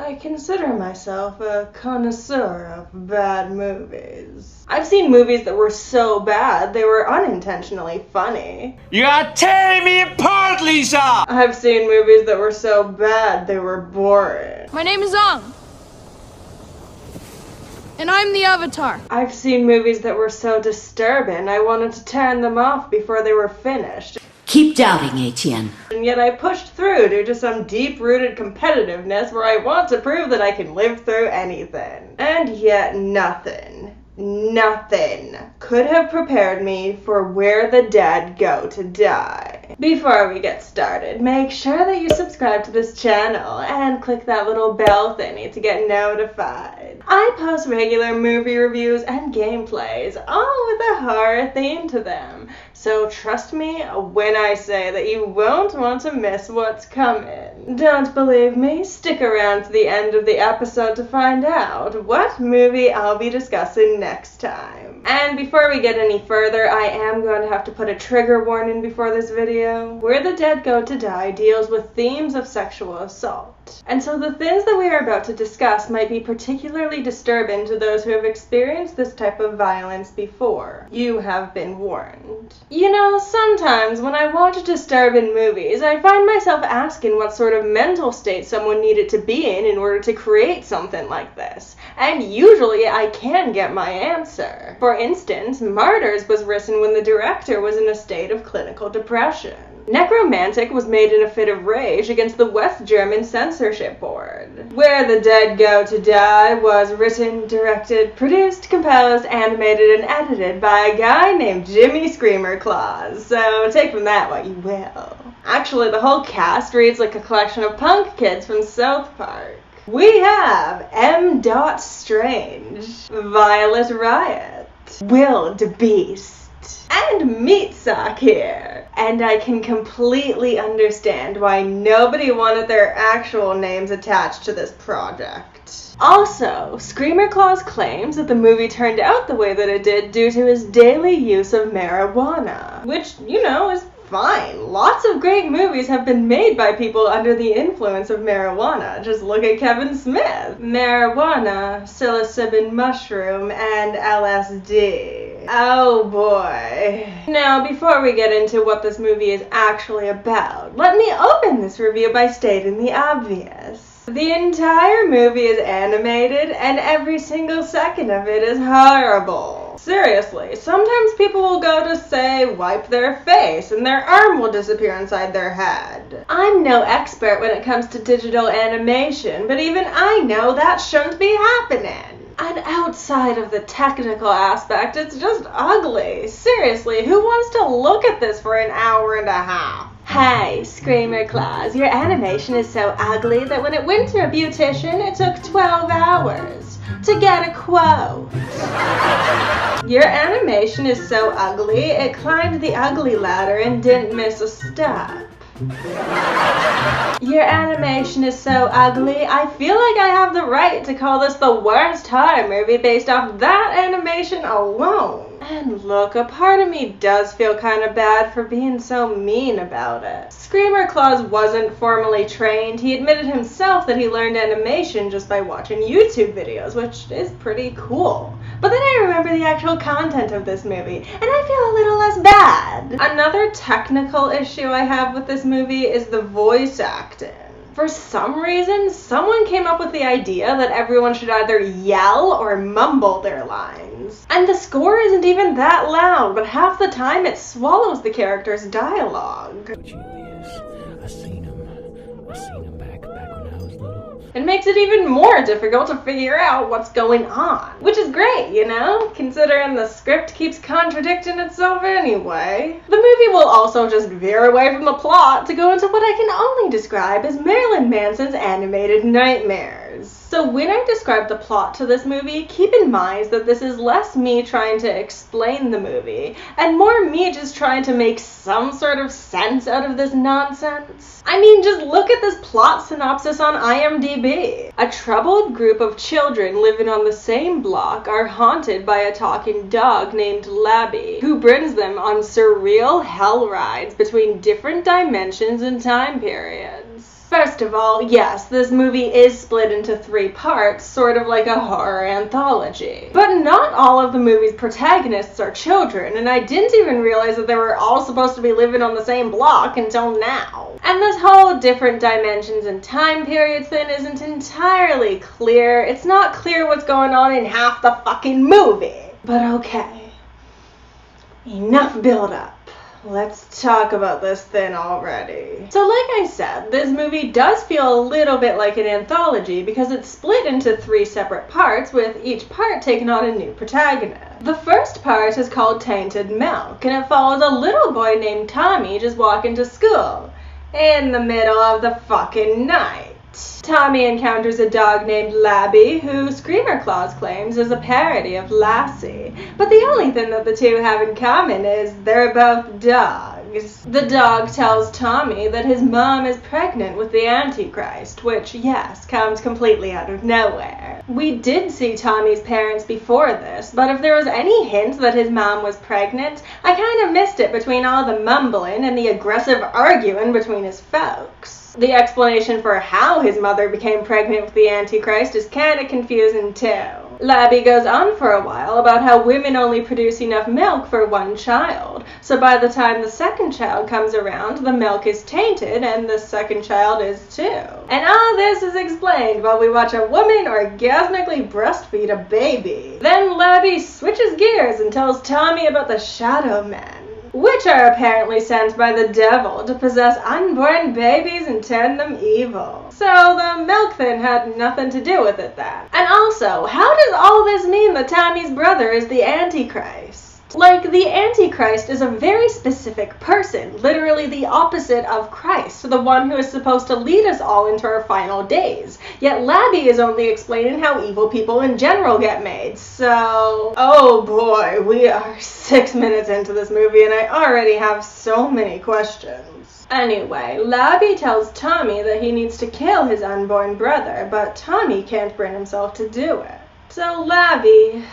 I consider myself a connoisseur of bad movies. I've seen movies that were so bad they were unintentionally funny. You are tearing me apart, Lisa! I've seen movies that were so bad they were boring. My name is Ang. And I'm the Avatar. I've seen movies that were so disturbing I wanted to turn them off before they were finished. Keep doubting, Etienne. And yet I pushed through due to some deep-rooted competitiveness where I want to prove that I can live through anything. And yet nothing could have prepared me for where the dead go to die. Before we get started, make sure that you subscribe to this channel and click that little bell thingy to get notified. I post regular movie reviews and gameplays, all with a horror theme to them. So trust me when I say that you won't want to miss what's coming. Don't believe me? Stick around to the end of the episode to find out what movie I'll be discussing next time. And before we get any further, I am going to have to put a trigger warning before this video. Where the Dead Go to Die deals with themes of sexual assault. And so the things that we are about to discuss might be particularly disturbing to those who have experienced this type of violence before. You have been warned. You know, sometimes when I watch disturbing movies, I find myself asking what sort of mental state someone needed to be in order to create something like this. And usually I can get my answer. For instance, Martyrs was written when the director was in a state of clinical depression. Necromantic was made in a fit of rage against the West German censorship board. Where the Dead Go to Die was written, directed, produced, composed, animated, and edited by a guy named Jimmy Screamer Claus. So take from that what you will. Actually, the whole cast reads like a collection of punk kids from South Park. We have M. Strange, Violet Riot, Will DeBeast, and Meatsock here. And I can completely understand why nobody wanted their actual names attached to this project. Also, Screamer Claus claims that the movie turned out the way that it did due to his daily use of marijuana, which, you know, is fine. Lots of great movies have been made by people under the influence of marijuana. Just look at Kevin Smith. Marijuana, psilocybin mushroom, and LSD. Oh boy. Now, before we get into what this movie is actually about, let me open this review by stating the obvious. The entire movie is animated, and every single second of it is horrible. Seriously, sometimes people will go to, say, wipe their face, and their arm will disappear inside their head. I'm no expert when it comes to digital animation, but even I know that shouldn't be happening. And outside of the technical aspect, it's just ugly. Seriously, who wants to look at this for an hour and a half? Hey, Screamer Claus, your animation is so ugly that when it went to a beautician, it took 12 hours to get a quote. Your animation is so ugly, it climbed the ugly ladder and didn't miss a step. Your animation is so ugly, I feel like I have the right to call this the worst horror movie based off that animation alone. And look, a part of me does feel kind of bad for being so mean about it. Screamer Claus wasn't formally trained. He admitted himself that he learned animation just by watching YouTube videos, which is pretty cool. But then I remember the actual content of this movie, and I feel a little less bad. Another technical issue I have with this movie is the voice acting. For some reason, someone came up with the idea that everyone should either yell or mumble their lines. And the score isn't even that loud, but half the time it swallows the character's dialogue. Julius, I seen him back when I was little. It makes it even more difficult to figure out what's going on. Which is great, you know, considering the script keeps contradicting itself anyway. The movie will also just veer away from the plot to go into what I can only describe as Marilyn Manson's animated nightmares. So when I describe the plot to this movie, keep in mind that this is less me trying to explain the movie, and more me just trying to make some sort of sense out of this nonsense. I mean, just look at this plot synopsis on IMDb. A troubled group of children living on the same block are haunted by a talking dog named Labby, who brings them on surreal hell rides between different dimensions and time periods. First of all, yes, this movie is split into 3 parts, sort of like a horror anthology. But not all of the movie's protagonists are children, and I didn't even realize that they were all supposed to be living on the same block until now. And this whole different dimensions and time periods thing isn't entirely clear. It's not clear what's going on in half the fucking movie. But okay. Enough build-up. Let's talk about this thing already. So like I said, this movie does feel a little bit like an anthology because it's split into 3 separate parts, with each part taking on a new protagonist. The first part is called Tainted Milk, and it follows a little boy named Tommy just walking to school in the middle of the fucking night. Tommy encounters a dog named Labby, who Screamer Claus claims is a parody of Lassie. But the only thing that the two have in common is they're both dogs. The dog tells Tommy that his mom is pregnant with the Antichrist, which, yes, comes completely out of nowhere. We did see Tommy's parents before this, but if there was any hint that his mom was pregnant, I kind of missed it between all the mumbling and the aggressive arguing between his folks. The explanation for how his mother became pregnant with the Antichrist is kind of confusing too. Labby goes on for a while about how women only produce enough milk for 1 child, so by the time the second child comes around, the milk is tainted and the second child is too. And all this is explained while we watch a woman orgasmically breastfeed a baby. Then Labby switches gears and tells Tommy about the Shadow Men, which are apparently sent by the devil to possess unborn babies and turn them evil. So the milk thing had nothing to do with it then. And also, how does all this mean that Tommy's brother is the Antichrist? Like, the Antichrist is a very specific person, literally the opposite of Christ, the one who is supposed to lead us all into our final days. Yet Labby is only explaining how evil people in general get made, so... Oh boy, we are 6 minutes into this movie and I already have so many questions. Anyway, Labby tells Tommy that he needs to kill his unborn brother, but Tommy can't bring himself to do it. So Labby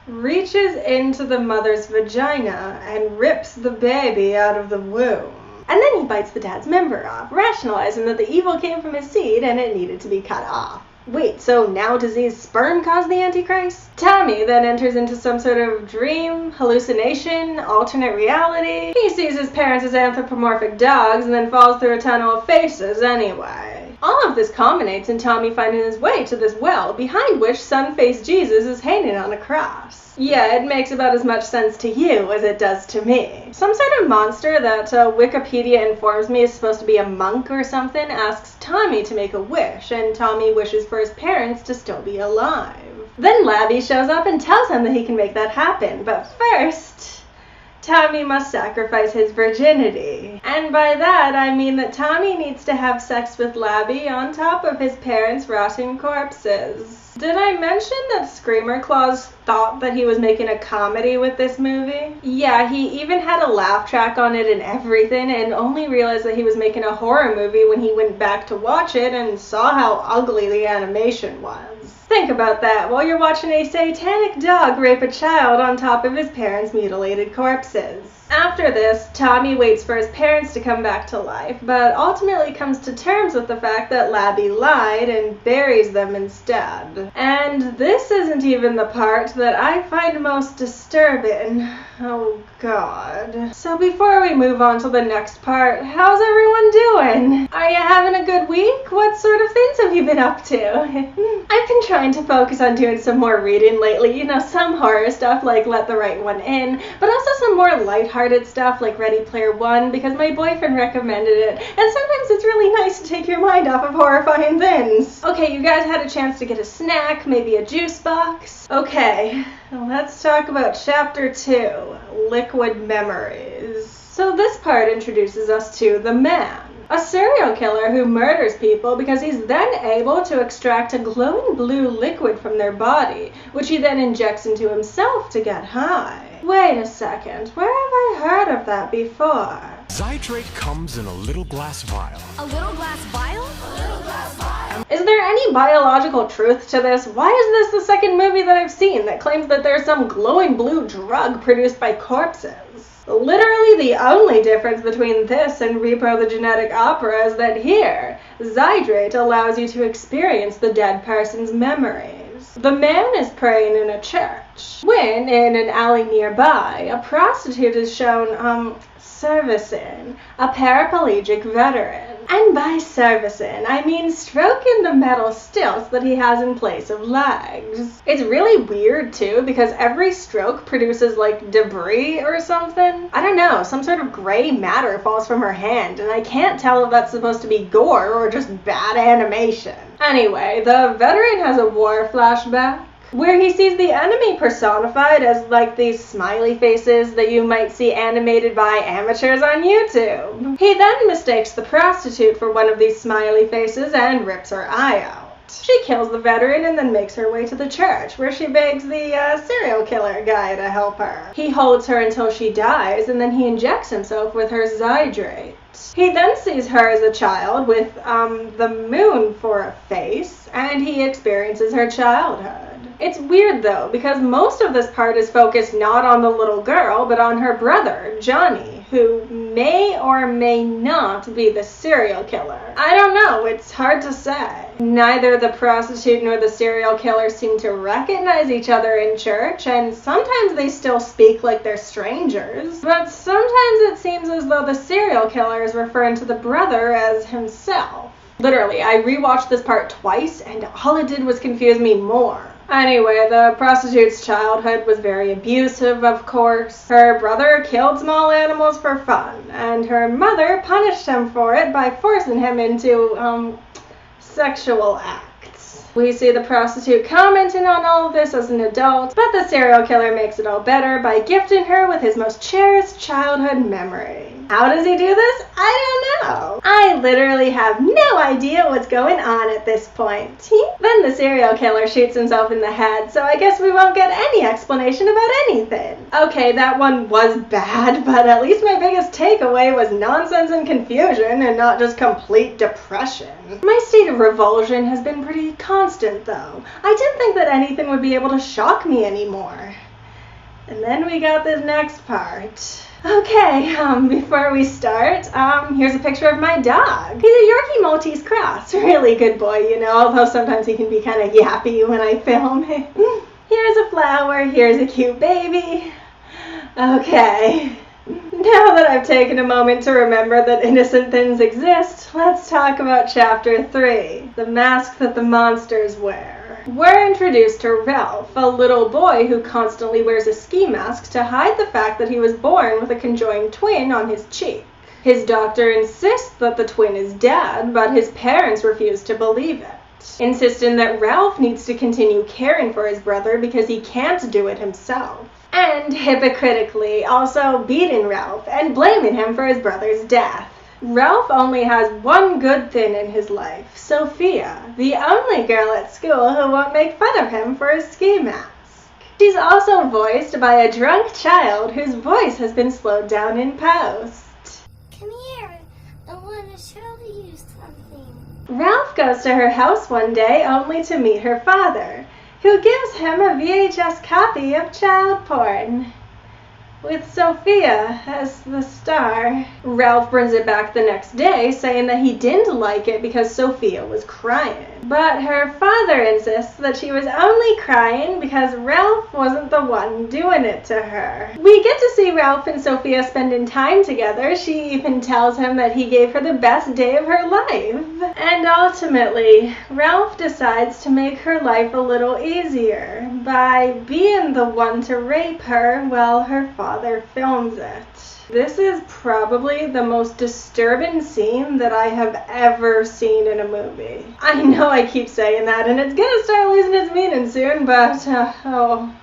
reaches into the mother's vagina and rips the baby out of the womb. And then he bites the dad's member off, rationalizing that the evil came from his seed and it needed to be cut off. Wait, so now diseased sperm caused the Antichrist? Tommy then enters into some sort of dream, hallucination, alternate reality. He sees his parents as anthropomorphic dogs and then falls through a tunnel of faces anyway. All of this culminates in Tommy finding his way to this well, behind which sun-faced Jesus is hanging on a cross. Yeah, it makes about as much sense to you as it does to me. Some sort of monster that Wikipedia informs me is supposed to be a monk or something asks Tommy to make a wish, and Tommy wishes for his parents to still be alive. Then Labby shows up and tells him that he can make that happen, but first, Tommy must sacrifice his virginity. And by that, I mean that Tommy needs to have sex with Labby on top of his parents' rotting corpses. Did I mention that Screamer Claus thought that he was making a comedy with this movie? Yeah, he even had a laugh track on it and everything, and only realized that he was making a horror movie when he went back to watch it and saw how ugly the animation was. Think about that while you're watching a satanic dog rape a child on top of his parents' mutilated corpses. After this, Tommy waits for his parents to come back to life, but ultimately comes to terms with the fact that Labby lied and buries them instead. And this isn't even the part that I find most disturbing. Oh God. So before we move on to the next part, how's everyone doing? Are you having a good week? What sort of things have you been up to? I've been trying to focus on doing some more reading lately, some horror stuff like Let the Right One In, but also some more lighthearted stuff like Ready Player One because my boyfriend recommended it, and sometimes it's really nice to take your mind off of horrifying things. Okay, you guys had a chance to get a snack, maybe a juice box? Okay, let's talk about Chapter 2, Liquid Memories. So this part introduces us to the Man, a serial killer who murders people because he's then able to extract a glowing blue liquid from their body, which he then injects into himself to get high. Wait a second, where have I heard of that before? Zydrate comes in a little glass vial. A little glass vial? A little glass vial. Is there any biological truth to this? Why is this the second movie that I've seen that claims that there's some glowing blue drug produced by corpses? Literally the only difference between this and Repo the Genetic Opera is that here, Zydrate allows you to experience the dead person's memories. The man is praying in a church, when, in an alley nearby, a prostitute is shown, servicing a paraplegic veteran. And by servicing, I mean stroking the metal stilts that he has in place of legs. It's really weird too, because every stroke produces like debris or something. I don't know, some sort of gray matter falls from her hand, and I can't tell if that's supposed to be gore or just bad animation. Anyway, the veteran has a war flashback, where he sees the enemy personified as like these smiley faces that you might see animated by amateurs on YouTube. He then mistakes the prostitute for one of these smiley faces and rips her eye out. She kills the veteran and then makes her way to the church, where she begs the serial killer guy to help her. He holds her until she dies, and then he injects himself with her Zydrate. He then sees her as a child with the moon for a face, and he experiences her childhood. It's weird though, because most of this part is focused not on the little girl, but on her brother, Johnny, who may or may not be the serial killer. I don't know, it's hard to say. Neither the prostitute nor the serial killer seem to recognize each other in church, and sometimes they still speak like they're strangers. But sometimes it seems as though the serial killer is referring to the brother as himself. Literally, I rewatched this part twice, and all it did was confuse me more. Anyway, the prostitute's childhood was very abusive, of course. Her brother killed small animals for fun, and her mother punished him for it by forcing him into, sexual acts. We see the prostitute commenting on all of this as an adult, but the serial killer makes it all better by gifting her with his most cherished childhood memory. How does he do this? I don't know. I literally have no idea what's going on at this point. Then the serial killer shoots himself in the head, so I guess we won't get any explanation about anything. Okay, that one was bad, but at least my biggest takeaway was nonsense and confusion and not just complete depression. My state of revulsion has been pretty constant though. I didn't think that anything would be able to shock me anymore. And then we got this next part. Okay, before we start, here's a picture of my dog. He's a Yorkie Maltese cross. Really good boy, you know, although sometimes he can be kind of yappy when I film. Here's a flower, here's a cute baby. Okay. Now that I've taken a moment to remember that innocent things exist, let's talk about Chapter 3, the mask that the monsters wear. We're introduced to Ralph, a little boy who constantly wears a ski mask to hide the fact that he was born with a conjoined twin on his cheek. His doctor insists that the twin is dead, but his parents refuse to believe it, insisting that Ralph needs to continue caring for his brother because he can't do it himself. And hypocritically also beating Ralph and blaming him for his brother's death. Ralph only has one good thing in his life, Sophia, the only girl at school who won't make fun of him for his ski mask. She's also voiced by a drunk child whose voice has been slowed down in post. Come here, I want to show you something. Ralph goes to her house one day only to meet her father, who gives him a VHS copy of child porn, with Sophia as the star. Ralph brings it back the next day, saying that he didn't like it because Sophia was crying. But her father insists that she was only crying because Ralph wasn't the one doing it to her. We get to see Ralph and Sophia spending time together. She even tells him that he gave her the best day of her life. And ultimately, Ralph decides to make her life a little easier by being the one to rape her while her father films it. This is probably the most disturbing scene that I have ever seen in a movie. I know I keep saying that, and it's gonna start losing its meaning soon, but oh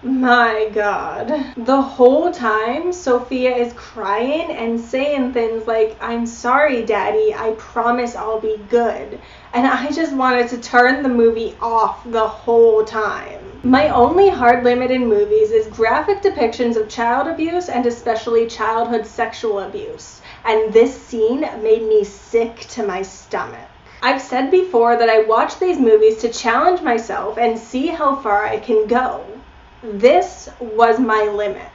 my god. The whole time, Sophia is crying and saying things like, "I'm sorry, Daddy, I promise I'll be good." And I just wanted to turn the movie off the whole time. My only hard limit in movies is graphic depictions of child abuse and especially childhood sexual abuse. And this scene made me sick to my stomach. I've said before that I watch these movies to challenge myself and see how far I can go. This was my limit.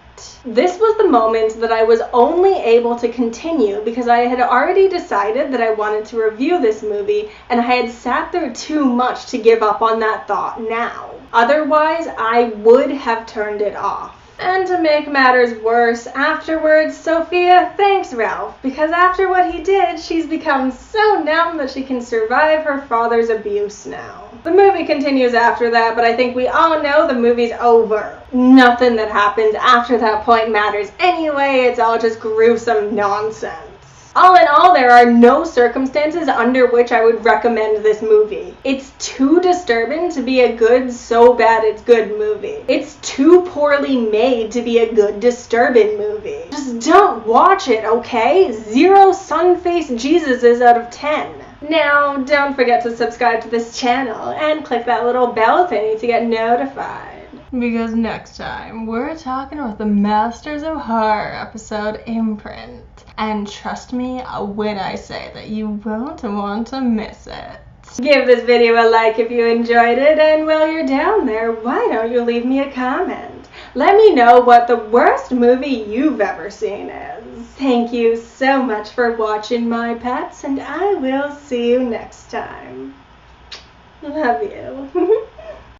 This was the moment that I was only able to continue because I had already decided that I wanted to review this movie, and I had sat there too much to give up on that thought now. Otherwise, I would have turned it off. And to make matters worse, afterwards, Sophia thanks Ralph, because after what he did, she's become so numb that she can survive her father's abuse now. The movie continues after that, but I think we all know the movie's over. Nothing that happens after that point matters anyway, it's all just gruesome nonsense. All in all, there are no circumstances under which I would recommend this movie. It's too disturbing to be a good, so bad it's good movie. It's too poorly made to be a good, disturbing movie. Just don't watch it, okay? 0 sun-faced Jesuses out of 10. Now, don't forget to subscribe to this channel and click that little bell thingy to get notified. Because next time, we're talking about the Masters of Horror episode Imprint. And trust me when I say that you won't want to miss it. Give this video a like if you enjoyed it, and while you're down there, why don't you leave me a comment? Let me know what the worst movie you've ever seen is. Thank you so much for watching, my pets, and I will see you next time. Love you.